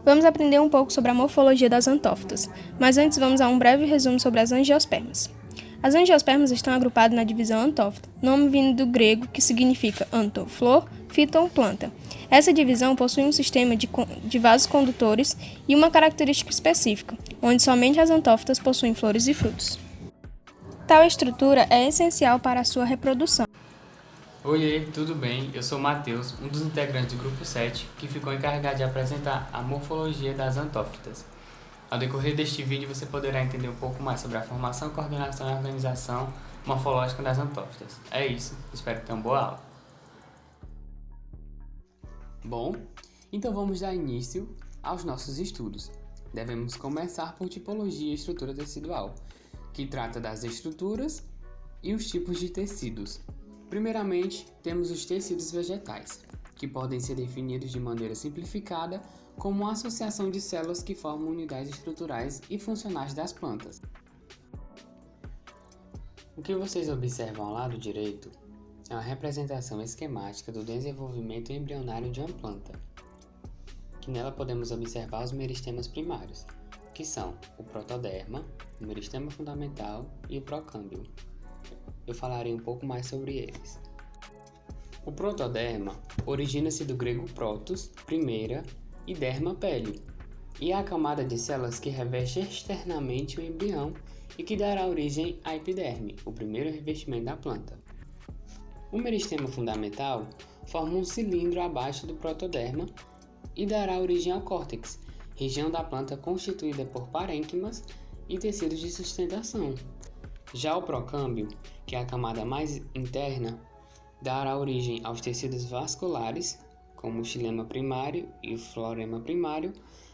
Vamos aprender um pouco sobre a morfologia das antófitas, mas antes vamos a um breve resumo sobre as angiospermas. As angiospermas estão agrupadas na divisão antófita, nome vindo do grego que significa anto, flor, fito, planta. Essa divisão possui um sistema de vasos condutores e uma característica específica, onde somente as antófitas possuem flores e frutos. Tal estrutura é essencial para a sua reprodução. Oi, tudo bem? Eu sou o Matheus, um dos integrantes do grupo 7, que ficou encarregado de apresentar a morfologia das antófitas. Ao decorrer deste vídeo, você poderá entender um pouco mais sobre a formação, coordenação e organização morfológica das antófitas. É isso, espero que tenham boa aula. Bom, então vamos dar início aos nossos estudos. Devemos começar por tipologia e estrutura tecidual, que trata das estruturas e os tipos de tecidos. Primeiramente, temos os tecidos vegetais, que podem ser definidos de maneira simplificada como uma associação de células que formam unidades estruturais e funcionais das plantas. O que vocês observam ao lado direito é uma representação esquemática do desenvolvimento embrionário de uma planta, que nela podemos observar os meristemas primários, que são o protoderma, o meristema fundamental e o procâmbio. Eu falarei um pouco mais sobre eles. O protoderma origina-se do grego protos, primeira, e derma, pele, e é a camada de células que reveste externamente o embrião e que dará origem à epiderme, o primeiro revestimento da planta. O meristema fundamental forma um cilindro abaixo do protoderma e dará origem ao córtex, região da planta constituída por parênquimas e tecidos de sustentação. Já o procâmbio, que é a camada mais interna, dará origem aos tecidos vasculares, como o xilema primário e o florema primário,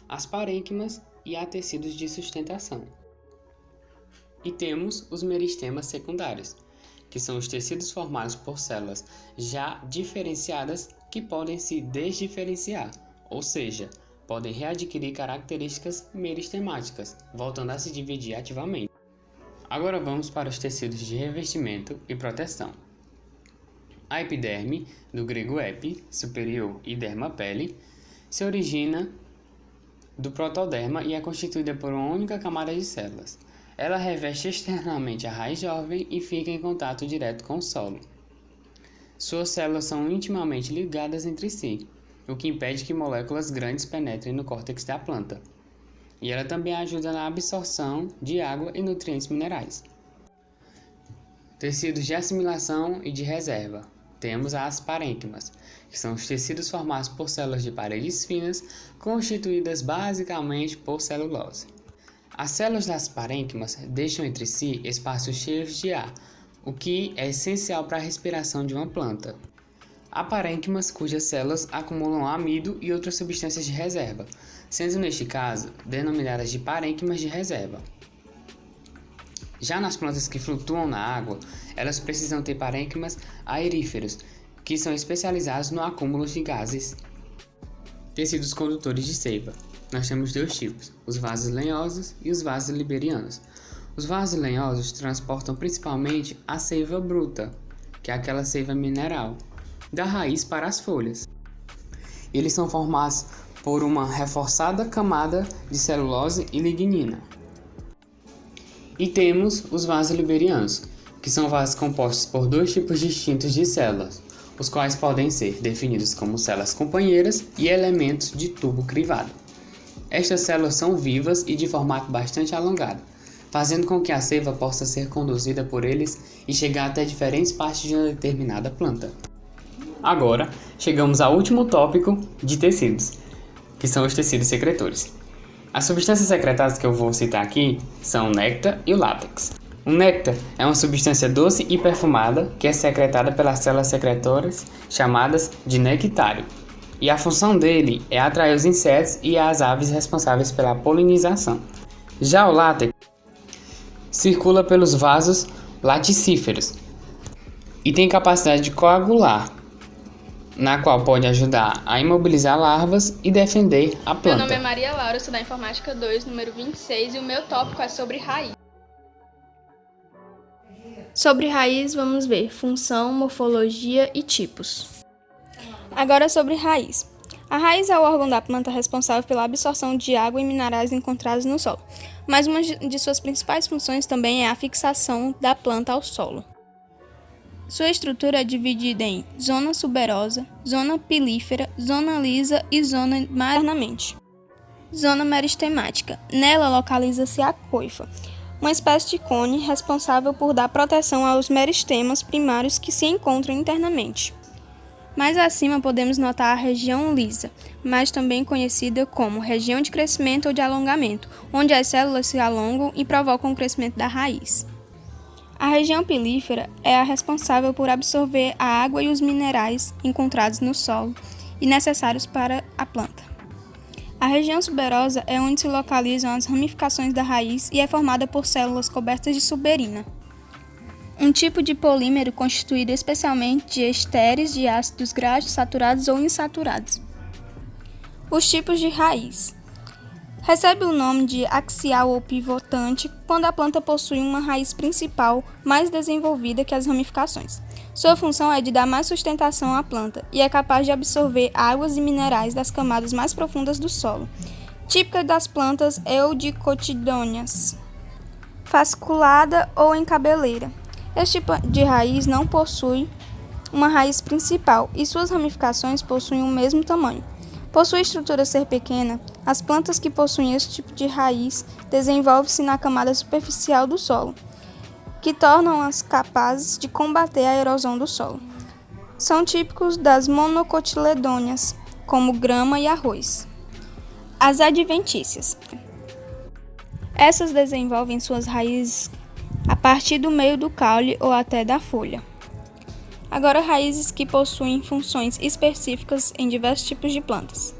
as parênquimas e a tecidos de sustentação. E temos os meristemas secundários, que são os tecidos formados por células já diferenciadas que podem se desdiferenciar, ou seja, podem readquirir características meristemáticas, voltando a se dividir ativamente. Agora vamos para os tecidos de revestimento e proteção. A epiderme, do grego epi, superior, e derma, pele, se origina do protoderma e é constituída por uma única camada de células. Ela reveste externamente a raiz jovem e fica em contato direto com o solo. Suas células são intimamente ligadas entre si, o que impede que moléculas grandes penetrem no córtex da planta. E ela também ajuda na absorção de água e nutrientes minerais. Tecidos de assimilação e de reserva. Temos as parênquimas, que são os tecidos formados por células de paredes finas, constituídas basicamente por celulose. As células das parênquimas deixam entre si espaços cheios de ar, o que é essencial para a respiração de uma planta. Há parênquimas cujas células acumulam amido e outras substâncias de reserva, sendo neste caso denominadas de parênquimas de reserva. Já nas plantas que flutuam na água, elas precisam ter parênquimas aeríferos, que são especializados no acúmulo de gases. Tecidos condutores de seiva. Nós temos dois tipos, os vasos lenhosos e os vasos liberianos. Os vasos lenhosos transportam principalmente a seiva bruta, que é aquela seiva mineral, da raiz para as folhas. Eles são formados por uma reforçada camada de celulose e lignina. E temos os vasos liberianos, que são vasos compostos por dois tipos distintos de células, os quais podem ser definidos como células companheiras e elementos de tubo crivado. Estas células são vivas e de formato bastante alongado, fazendo com que a seiva possa ser conduzida por eles e chegar até diferentes partes de uma determinada planta. Agora, chegamos ao último tópico de tecidos, que são os tecidos secretores. As substâncias secretadas que eu vou citar aqui são o néctar e o látex. O néctar é uma substância doce e perfumada que é secretada pelas células secretoras chamadas de nectário. E a função dele é atrair os insetos e as aves responsáveis pela polinização. Já o látex circula pelos vasos laticíferos e tem capacidade de coagular, na qual pode ajudar a imobilizar larvas e defender a planta. Meu nome é Maria Laura, sou da Informática 2, número 26, e o meu tópico é sobre raiz. Sobre raiz, vamos ver função, morfologia e tipos. Agora sobre raiz. A raiz é o órgão da planta responsável pela absorção de água e minerais encontrados no solo, mas uma de suas principais funções também é a fixação da planta ao solo. Sua estrutura é dividida em zona suberosa, zona pilífera, zona lisa e zona marnamente. Zona meristemática. Nela localiza-se a coifa, uma espécie de cone responsável por dar proteção aos meristemas primários que se encontram internamente. Mais acima podemos notar a região lisa, mas também conhecida como região de crescimento ou de alongamento, onde as células se alongam e provocam o crescimento da raiz. A região pilífera é a responsável por absorver a água e os minerais encontrados no solo e necessários para a planta. A região suberosa é onde se localizam as ramificações da raiz e é formada por células cobertas de suberina, um tipo de polímero constituído especialmente de estéreis de ácidos graxos saturados ou insaturados. Os tipos de raiz. Recebe o nome de axial ou pivotante quando a planta possui uma raiz principal mais desenvolvida que as ramificações. Sua função é de dar mais sustentação à planta e é capaz de absorver águas e minerais das camadas mais profundas do solo. Típica das plantas eudicotiledôneas, fasciculada ou em cabeleira. Este tipo de raiz não possui uma raiz principal e suas ramificações possuem o mesmo tamanho. Por sua estrutura ser pequena, as plantas que possuem esse tipo de raiz desenvolvem-se na camada superficial do solo, que tornam-as capazes de combater a erosão do solo. São típicos das monocotiledôneas, como grama e arroz. As adventícias. Essas desenvolvem suas raízes a partir do meio do caule ou até da folha. Agora, raízes que possuem funções específicas em diversos tipos de plantas.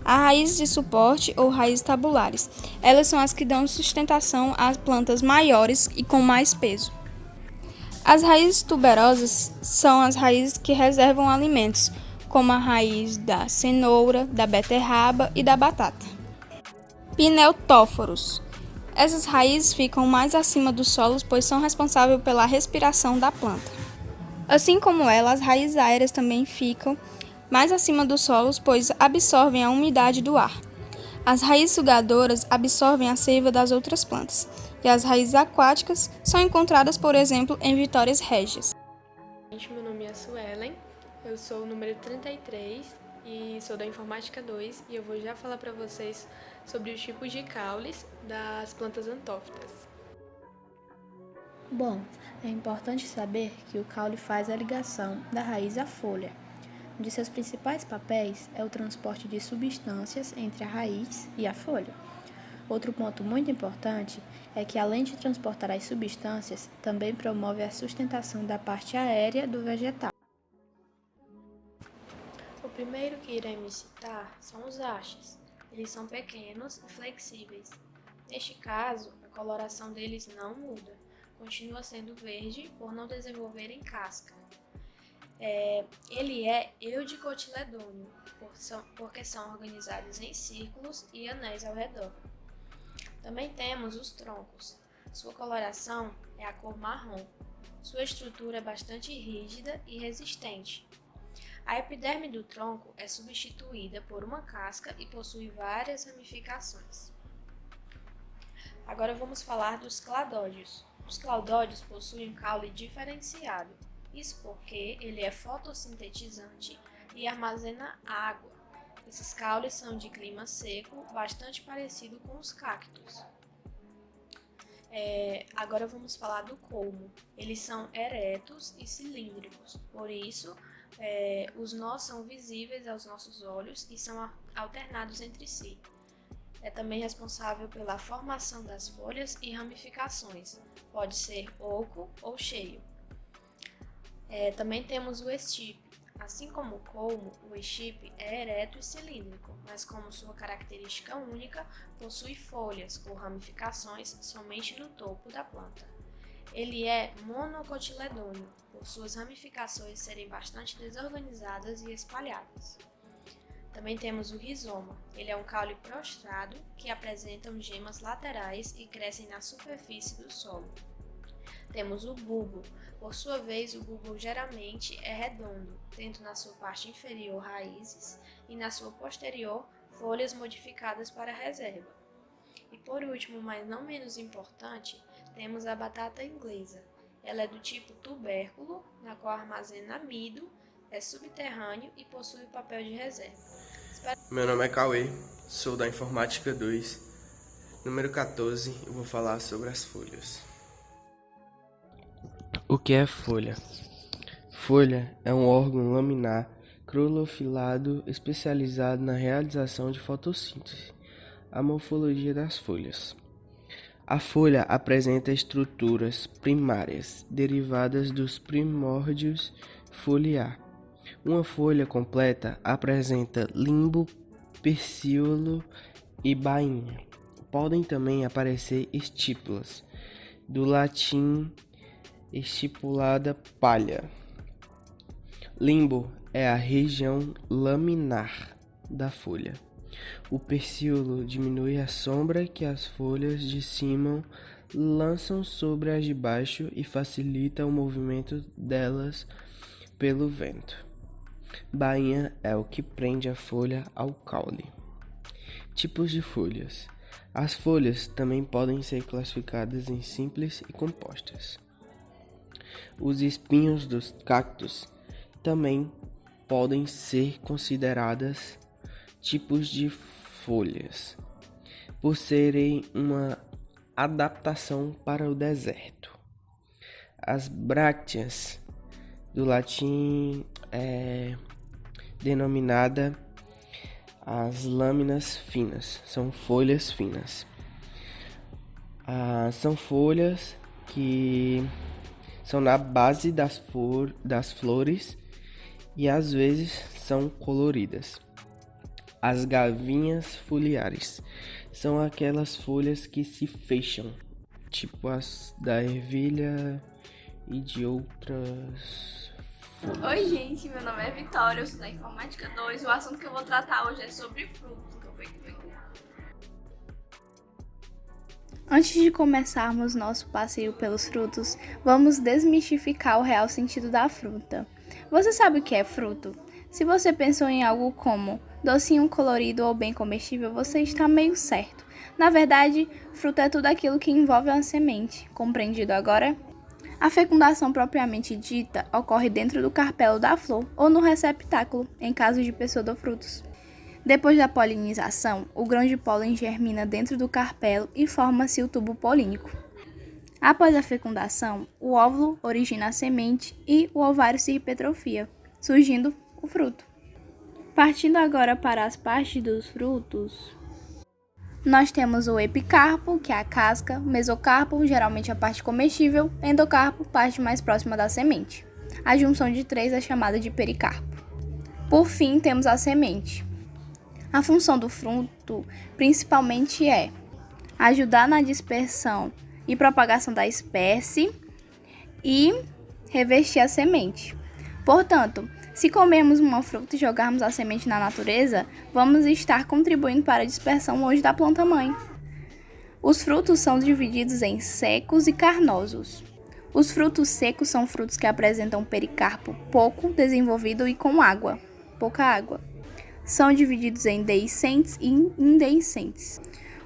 Há raízes de suporte ou raízes tabulares. Elas são as que dão sustentação às plantas maiores e com mais peso. As raízes tuberosas são as raízes que reservam alimentos, como a raiz da cenoura, da beterraba e da batata. Pneutóforos. Essas raízes ficam mais acima dos solos, pois são responsáveis pela respiração da planta. Assim como ela, as raízes aéreas também ficam mais acima dos solos, pois absorvem a umidade do ar. As raízes sugadoras absorvem a seiva das outras plantas, e as raízes aquáticas são encontradas, por exemplo, em Vitórias Régias. Meu nome é Suelen, eu sou o número 33 e sou da Informática 2 e eu vou já falar para vocês sobre os tipos de caules das plantas antófitas. Bom, é importante saber que o caule faz a ligação da raiz à folha. Um de seus principais papéis é o transporte de substâncias entre a raiz e a folha. Outro ponto muito importante é que, além de transportar as substâncias, também promove a sustentação da parte aérea do vegetal. O primeiro que iremos citar são os hastes. Eles são pequenos e flexíveis. Neste caso, a coloração deles não muda. Continua sendo verde por não desenvolverem casca. Ele é eudicotiledôneo, porque são organizados em círculos e anéis ao redor. Também temos os troncos. Sua coloração é a cor marrom. Sua estrutura é bastante rígida e resistente. A epiderme do tronco é substituída por uma casca e possui várias ramificações. Agora vamos falar dos cladódios. Os cladódios possuem um caule diferenciado, isso porque ele é fotossintetizante e armazena água. Esses caules são de clima seco, bastante parecido com os cactos. Agora vamos falar do colmo. Eles são eretos e cilíndricos, por isso os nós são visíveis aos nossos olhos e são alternados entre si. É também responsável pela formação das folhas e ramificações. Pode ser oco ou cheio. Também temos o estipe. Assim como o colmo, o estipe é ereto e cilíndrico, mas como sua característica única, possui folhas ou ramificações somente no topo da planta. Ele é monocotiledôneo, por suas ramificações serem bastante desorganizadas e espalhadas. Também temos o rizoma. Ele é um caule prostrado que apresenta gemas laterais e crescem na superfície do solo. Temos o bulbo. Por sua vez, o bulbo geralmente é redondo, tendo na sua parte inferior raízes e na sua posterior folhas modificadas para reserva. E por último, mas não menos importante, temos a batata inglesa. Ela é do tipo tubérculo, na qual armazena amido, é subterrâneo e possui o papel de reserva. Meu nome é Cauê, sou da Informática 2. Número 14, eu vou falar sobre as folhas. O que é folha? Folha é um órgão laminar clorofilado especializado na realização de fotossíntese. A morfologia das folhas. A folha apresenta estruturas primárias derivadas dos primórdios foliar. Uma folha completa apresenta limbo, pecíolo e bainha. Podem também aparecer estípulas, do latim estipulada palha. Limbo é a região laminar da folha. O pecíolo diminui a sombra que as folhas de cima lançam sobre as de baixo e facilita o movimento delas pelo vento. Bainha é o que prende a folha ao caule. Tipos de folhas. As folhas também podem ser classificadas em simples e compostas. Os espinhos dos cactos também podem ser consideradas tipos de folhas, por serem uma adaptação para o deserto. As brácteas, do latim denominada as lâminas finas, são folhas finas. São folhas que são na base das flores e às vezes são coloridas. As gavinhas foliares são aquelas folhas que se fecham, tipo as da ervilha e de outras folhas. Oi gente, meu nome é Vitória, eu sou da Informática 2 e o assunto que eu vou tratar hoje é sobre frutos. Antes de começarmos nosso passeio pelos frutos, vamos desmistificar o real sentido da fruta. Você sabe o que é fruto? Se você pensou em algo como docinho colorido ou bem comestível, você está meio certo. Na verdade, fruta é tudo aquilo que envolve uma semente. Compreendido agora? A fecundação propriamente dita ocorre dentro do carpelo da flor ou no receptáculo, em caso de pseudofrutos. Depois da polinização, o grão de pólen germina dentro do carpelo e forma-se o tubo polínico. Após a fecundação, o óvulo origina a semente e o ovário se hipertrofia, surgindo o fruto. Partindo agora para as partes dos frutos, nós temos o epicarpo, que é a casca, mesocarpo, geralmente a parte comestível, endocarpo, parte mais próxima da semente. A junção de três é chamada de pericarpo. Por fim, temos a semente. A função do fruto principalmente é ajudar na dispersão e propagação da espécie e revestir a semente. Portanto, se comermos uma fruta e jogarmos a semente na natureza, vamos estar contribuindo para a dispersão longe da planta-mãe. Os frutos são divididos em secos e carnosos. Os frutos secos são frutos que apresentam pericarpo pouco desenvolvido e com pouca água. São divididos em deiscentes e indeiscentes.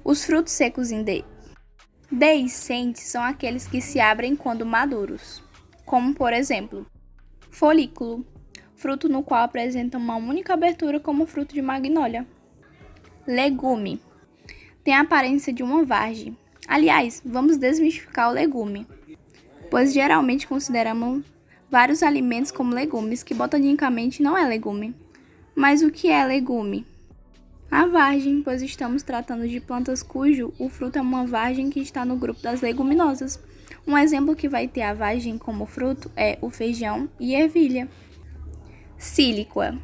Os frutos secos deiscentes são aqueles que se abrem quando maduros, como por exemplo, folículo, fruto no qual apresenta uma única abertura como o fruto de magnólia. Legume, tem a aparência de uma vargem. Aliás, vamos desmistificar o legume, pois geralmente consideramos vários alimentos como legumes, que botanicamente não é legume. Mas o que é legume? A vargem, pois estamos tratando de plantas cujo o fruto é uma vargem que está no grupo das leguminosas. Um exemplo que vai ter a vargem como fruto é o feijão e ervilha. Síliqua.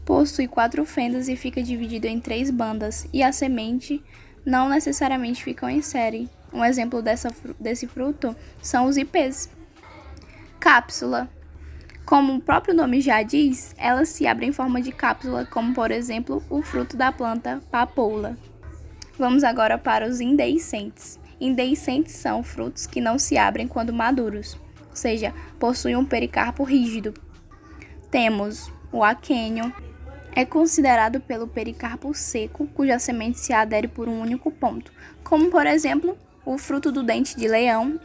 Possui 4 fendas e fica dividido em 3 bandas, e a semente não necessariamente fica em série. Um exemplo desse fruto são os ipês. Cápsula. Como o próprio nome já diz, ela se abre em forma de cápsula, como por exemplo o fruto da planta papoula. Vamos agora para os indeiscentes. Indehiscentes são frutos que não se abrem quando maduros, ou seja, possuem um pericarpo rígido. Temos o aquênio, é considerado pelo pericarpo seco, cuja semente se adere por um único ponto, como por exemplo o fruto do dente de leão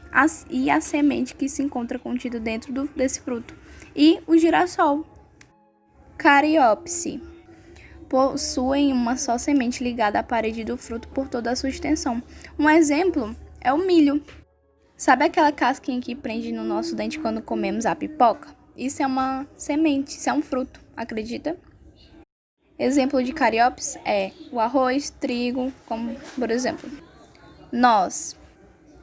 e a semente que se encontra contida dentro desse fruto, e o girassol. Cariopse possuem uma só semente ligada à parede do fruto por toda a sua extensão. Um exemplo é o milho. Sabe aquela casquinha que prende no nosso dente quando comemos a pipoca? Isso é uma semente, isso é um fruto, acredita? Exemplo de cariopse é o arroz, trigo, como por exemplo, noz.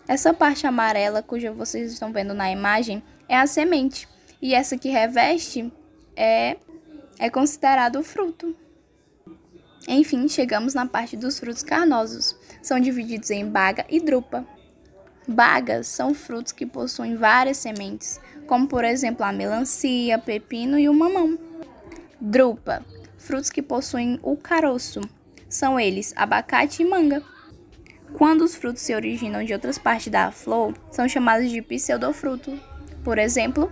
Essa parte amarela, cuja vocês estão vendo na imagem, é a semente. E essa que reveste é considerado o fruto. Enfim, chegamos na parte dos frutos carnosos. São divididos em baga e drupa. Bagas são frutos que possuem várias sementes, como por exemplo a melancia, pepino e o mamão. Drupa, frutos que possuem o caroço. São eles abacate e manga. Quando os frutos se originam de outras partes da flor, são chamados de pseudofruto. Por exemplo,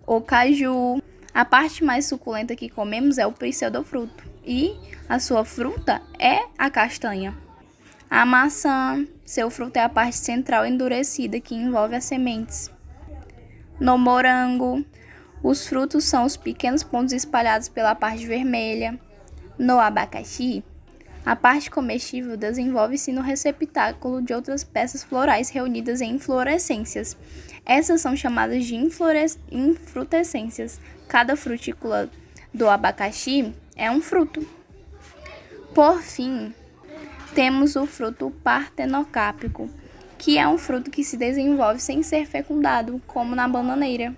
o caju. A parte mais suculenta que comemos é o pseudofruto e a sua fruta é a castanha. A maçã, seu fruto é a parte central endurecida que envolve as sementes. No morango, os frutos são os pequenos pontos espalhados pela parte vermelha. No abacaxi, a parte comestível desenvolve-se no receptáculo de outras peças florais reunidas em inflorescências. Essas são chamadas de infrutescências. Cada frutícula do abacaxi é um fruto. Por fim, temos o fruto partenocápico, que é um fruto que se desenvolve sem ser fecundado, como na bananeira.